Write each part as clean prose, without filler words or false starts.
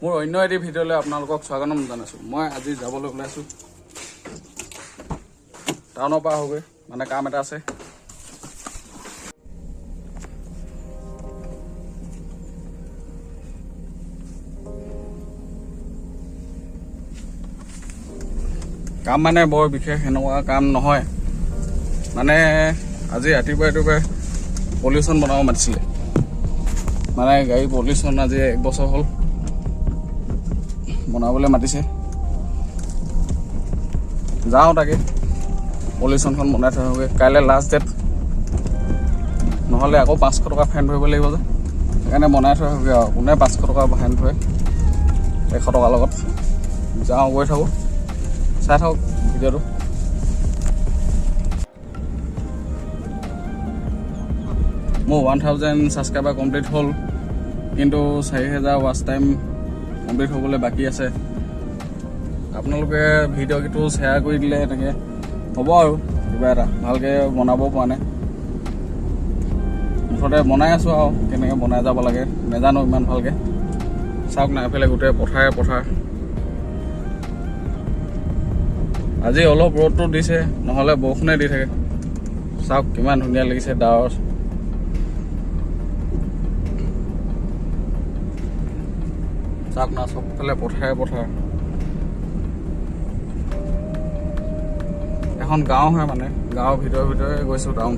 মোৰ অন্য এটি ভিডিঅ'লৈ আপোনালোকক স্বাগতম জনাইছোঁ। মই আজি যাবলৈ ওলাইছোঁ টাউনৰ পৰা আহোগৈ, মানে কাম এটা আছে। কাম মানে বৰ বিশেষ সেনেকুৱা কাম নহয়, মানে আজি ৰাতিপুৱাই পলিউশ্যন বনাব মাতিছিলে। মানে গাড়ী পলিউশ্যন আজি 1 বছৰ হ'ল বনাবলৈ মাতিছে। যাওঁ তাকে পলিউশ্যনখন বনাই থৈ আহোঁগৈ। কাইলৈ লাষ্ট ডেট, নহ'লে আকৌ 500 টকা ফাইন ভৰিব লাগিব যে, সেইকাৰণে বনাই থৈ আহোঁগৈ। আৰু কোনে 500 টকা ফাইন ভৰে 100 টকাৰ লগত। যাওঁ, গৈ থাকোঁ, চাই থাকক ভিডিঅ'টো। মোৰ 1000 ছাবস্ক্ৰাইবাৰ কমপ্লিট হ'ল, কিন্তু 4000 ৱাচ টাইম কমপ্লিট হ'বলৈ বাকী আছে। আপোনালোকে ভিডিঅ'টো শ্বেয়াৰ কৰি দিলে এনেকৈ হ'ব আৰু কিবা এটা ভালকৈ বনাব পৰা নাই। মুঠতে বনাই আছোঁ আৰু কেনেকৈ বনাই যাব লাগে নেজানো ইমান ভালকৈ। চাওক না, এফালে গোটেই পথাৰ। আজি অলপ ৰ'দটো দিছে, নহ'লে বৰষুণে দি থাকে। চাওক কিমান ধুনীয়া লাগিছে ডাৱৰ। চাওক না, চবফালে পথাৰ। এখন গাঁও হয়, মানে গাঁৱৰ ভিতৰে গৈছোঁ টাউন।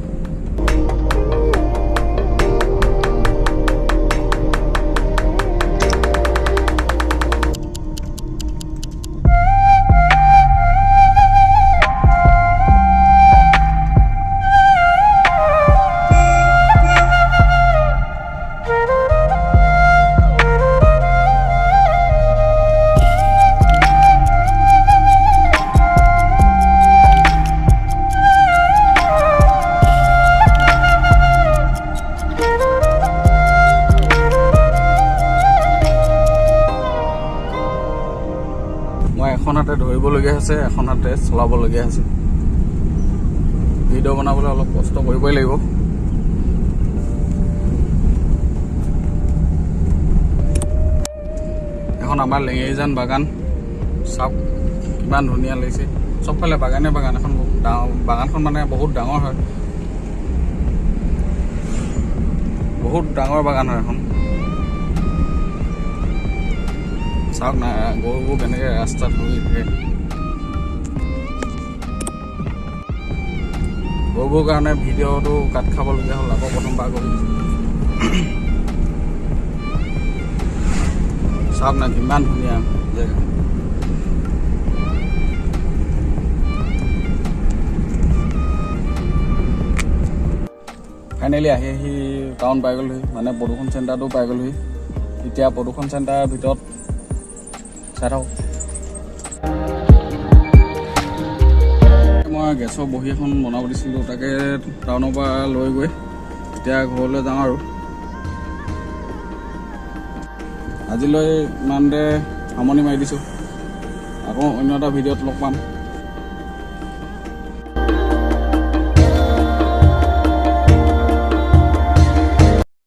মই এখন হাতে ধৰিবলগীয়া আছে, এখন হাতে চলাবলগীয়া আছে। ভিডিঅ' বনাবলৈ অলপ কষ্ট কৰিবই লাগিব। এখন আমাৰ লেঙেৰিজান বাগান, চাওক কিমান ধুনীয়া লাগিছে। চবফালে বাগান। এখন বাগানখন মানে বহুত ডাঙৰ হয়, বহুত ডাঙৰ বাগান হয় এখন। চাওক না, গৰুবোৰ কেনেকৈ ৰাস্তাত ঘূৰি থাকে। গৰুবোৰ কাৰণে ভিডিঅ'টো কাট খাবলগীয়া হ'ল, আকৌ প্ৰথমবাৰ গ'ল। চাওক না, কিমান ধুনীয়া জেগা। ফাইনেলি আহি টাউন পাই গ'লোহি, মানে প্ৰদূষণ চেণ্টাৰটো পাই গ'লোহি। এতিয়া প্ৰদূষণ চেণ্টাৰৰ ভিতৰত চাই থাকক। মই গেছৰ বহী এখন বনাব দিছিলোঁ, তাকে টাউনৰ পৰা লৈ গৈ এতিয়া ঘৰলৈ যাওঁ আৰু। আজিলৈ ইমানতে সামৰণি মাৰি দিছোঁ। আকৌ অন্য এটা ভিডিঅ'ত লগ পাম।